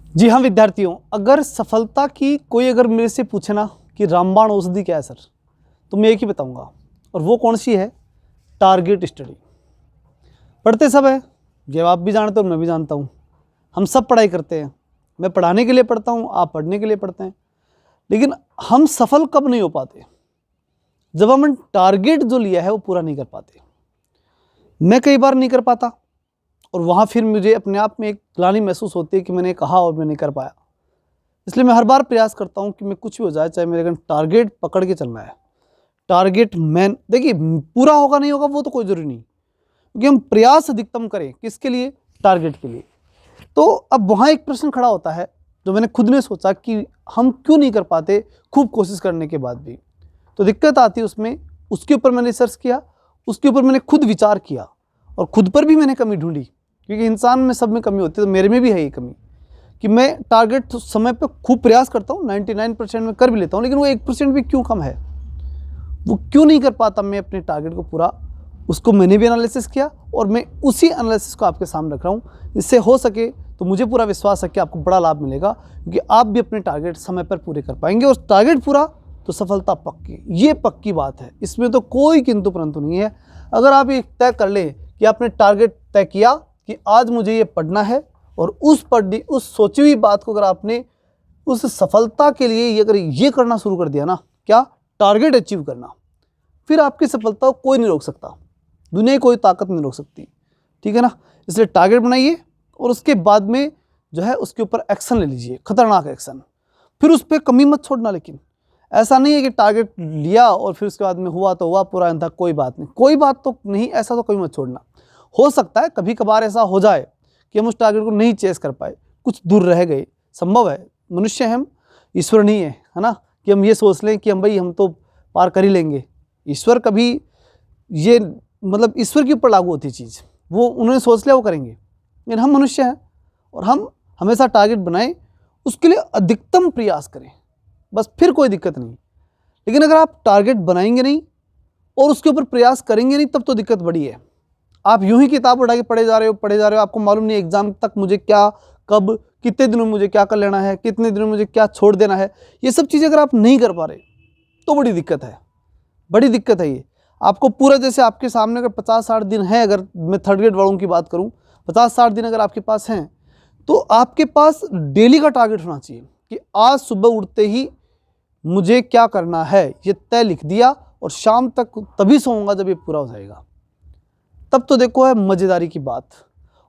जी हाँ विद्यार्थियों, अगर सफलता की कोई अगर मेरे से पूछे ना कि रामबाण औषधि क्या है सर, तो मैं एक ही बताऊंगा, और वो कौन सी है? Target study. पढ़ते सब है, ये आप भी जानते हो, मैं भी जानता हूँ। हम सब पढ़ाई करते हैं, मैं पढ़ाने के लिए पढ़ता हूँ, आप पढ़ने के लिए पढ़ते हैं। लेकिन हम सफल कब नहीं हो पाते? जब हम टारगेट जो लिया है वो पूरा नहीं कर पाते। मैं कई बार नहीं कर पाता, और वहाँ फिर मुझे अपने आप में एक ग्लानि महसूस होती है कि मैंने कहा और मैं नहीं कर पाया। इसलिए मैं हर बार प्रयास करता हूँ कि मैं कुछ भी हो जाए, चाहे मेरे टारगेट पकड़ के चलना है। टारगेट मैन देखिए, पूरा होगा नहीं होगा वो तो कोई ज़रूरी नहीं, क्योंकि हम प्रयास अधिकतम करें किसके लिए? टारगेट के लिए। तो अब वहाँ एक प्रश्न खड़ा होता है जो मैंने खुद ने सोचा कि हम क्यों नहीं कर पाते खूब कोशिश करने के बाद भी। तो दिक्कत आती है उसमें, उसके ऊपर मैंने रिसर्च किया, उसके ऊपर मैंने खुद विचार किया, और खुद पर भी मैंने कमी ढूंढी, क्योंकि इंसान में सब में कमी होती है, तो मेरे में भी है ये कमी कि मैं टारगेट समय पे खूब प्रयास करता हूँ, 99% में कर भी लेता हूँ, लेकिन वो 1% भी क्यों कम है, वो क्यों नहीं कर पाता मैं अपने टारगेट को पूरा। उसको मैंने भी एनालिसिस किया, और मैं उसी एनालिसिस को आपके सामने रख रहा हूँ। इससे हो सके तो मुझे पूरा विश्वास है कि आपको बड़ा लाभ मिलेगा, क्योंकि आप भी अपने टारगेट समय पर पूरे कर पाएंगे, और टारगेट पूरा तो सफलता पक्की, ये पक्की बात है, इसमें तो कोई किंतु परंतु नहीं है। अगर आप ये तय कर लें कि आपने टारगेट तय किया कि आज मुझे ये पढ़ना है, और उस सोची हुई बात को अगर आपने उस सफलता के लिए अगर ये करना शुरू कर दिया ना, क्या? टारगेट अचीव करना, फिर आपकी सफलता को कोई नहीं रोक सकता, दुनिया की कोई ताकत नहीं रोक सकती। ठीक है ना? इसलिए टारगेट बनाइए, और उसके बाद में जो है उसके ऊपर एक्शन ले लीजिए, खतरनाक एक्शन। फिर उस पर कमी मत छोड़ना। लेकिन ऐसा नहीं है कि टारगेट लिया और फिर उसके बाद में हुआ तो हुआ, पूरा था, कोई बात नहीं, कोई बात तो नहीं, ऐसा तो कभी मत छोड़ना। हो सकता है कभी कभार ऐसा हो जाए कि हम उस टारगेट को नहीं चेस कर पाए, कुछ दूर रह गए, संभव है, मनुष्य हैं हम, ईश्वर नहीं है ना, कि हम ये सोच लें कि हम तो पार कर ही लेंगे। ईश्वर कभी ये मतलब ईश्वर के ऊपर लागू होती चीज़, वो उन्होंने सोच लिया वो करेंगे, लेकिन हम मनुष्य हैं, और हम हमेशा टारगेट बनाएं, उसके लिए अधिकतम प्रयास करें, बस, फिर कोई दिक्कत नहीं। लेकिन अगर आप टारगेट बनाएंगे नहीं और उसके ऊपर प्रयास करेंगे नहीं, तब तो दिक्कत बड़ी है। आप यूं ही किताब उठा के पढ़े जा रहे हो, आपको मालूम नहीं एग्जाम तक मुझे क्या, कब, कितने दिनों में मुझे क्या कर लेना है, कितने दिनों में मुझे क्या छोड़ देना है, ये सब चीज़ें अगर आप नहीं कर पा रहे तो बड़ी दिक्कत है, बड़ी दिक्कत है ये। आपको पूरा, जैसे आपके सामने अगर 50-60 दिन है, अगर मैं थर्ड ग्रेड वालों की बात करूं, 50-60 दिन अगर आपके पास हैं, तो आपके पास डेली का टारगेट होना चाहिए कि आज सुबह उठते ही मुझे क्या करना है, ये तय लिख दिया, और शाम तक तभी सोऊंगा जब ये पूरा हो जाएगा। तब तो देखो है मज़ेदारी की बात।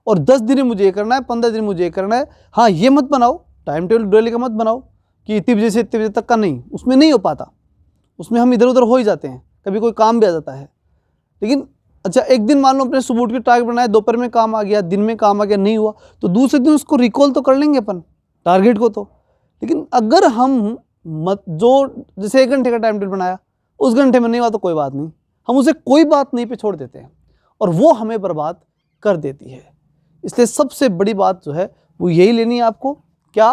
और 10 दिन मुझे ये करना है, 15 दिन मुझे ये करना है। हाँ, ये मत बनाओ टाइम टेबल डेली का, मत बनाओ कि इतनी बजे से इतने बजे तक का, नहीं, उसमें नहीं हो पाता, उसमें हम इधर उधर हो ही जाते हैं, कभी कोई काम भी आ जाता है। लेकिन अच्छा, एक दिन मान लो अपने सुबह उठ के टारगेट बनाया, दोपहर में काम आ गया, दिन में काम आ गया, नहीं हुआ, तो दूसरे दिन उसको रिकॉल तो कर लेंगे अपन टारगेट को तो। लेकिन अगर हम जो जैसे 1 घंटे का टाइम टेबल बनाया, उस घंटे में नहीं हुआ तो कोई बात नहीं, हम उसे कोई बात नहीं पे छोड़ देते हैं, और वो हमें बर्बाद कर देती है। इसलिए सबसे बड़ी बात जो है वो यही लेनी है आपको, क्या?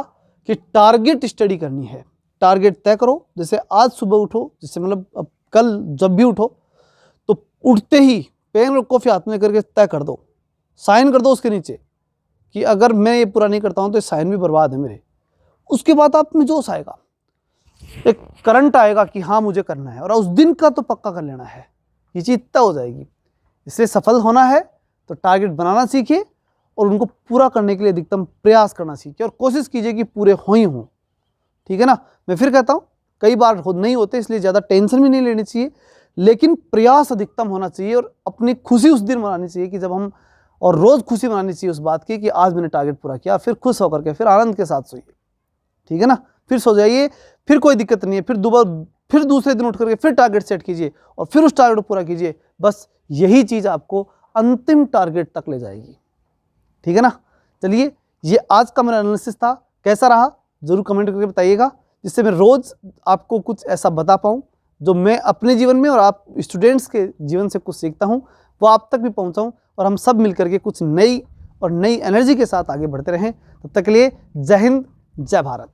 कि टारगेट स्टडी करनी है। टारगेट तय करो, जैसे आज सुबह उठो, जैसे मतलब अब कल जब भी उठो, तो उठते ही पेन और कॉफी हाथ में करके तय कर दो, साइन कर दो उसके नीचे कि अगर मैं ये पूरा नहीं करता हूँ तो ये साइन भी बर्बाद है मेरे। उसके बाद आप में जोश आएगा, एक करंट आएगा कि हाँ मुझे करना है, और उस दिन का तो पक्का कर लेना है, ये चीज़ तय हो जाएगी। इसलिए सफल होना है तो टारगेट बनाना सीखिए, और उनको पूरा करने के लिए अधिकतम प्रयास करना सीखिए, और कोशिश कीजिए कि पूरे हो ही हों। ठीक है ना? मैं फिर कहता हूँ, कई बार नहीं होते, इसलिए ज़्यादा टेंशन भी नहीं लेनी चाहिए, लेकिन प्रयास अधिकतम होना चाहिए, और अपनी खुशी उस दिन मनानी चाहिए कि जब हम, और रोज़ खुशी मनानी चाहिए उस बात की कि आज मैंने टारगेट पूरा किया, फिर खुश होकर के, फिर आनंद के साथ सोइए। ठीक है ना? फिर सो जाइए, फिर कोई दिक्कत नहीं है, फिर दूसरे दिन उठ करके फिर टारगेट सेट कीजिए, और फिर उस टारगेट को पूरा कीजिए। बस यही चीज़ आपको अंतिम टारगेट तक ले जाएगी। ठीक है ना? चलिए, ये आज का मेरा एनालिसिस था, कैसा रहा जरूर कमेंट करके बताइएगा, जिससे मैं रोज़ आपको कुछ ऐसा बता पाऊँ जो मैं अपने जीवन में और आप स्टूडेंट्स के जीवन से कुछ सीखता हूँ, वो आप तक भी पहुँचाऊँ, और हम सब मिलकर के कुछ नई एनर्जी के साथ आगे बढ़ते रहें। तब तक के लिए जय हिंद, जय भारत।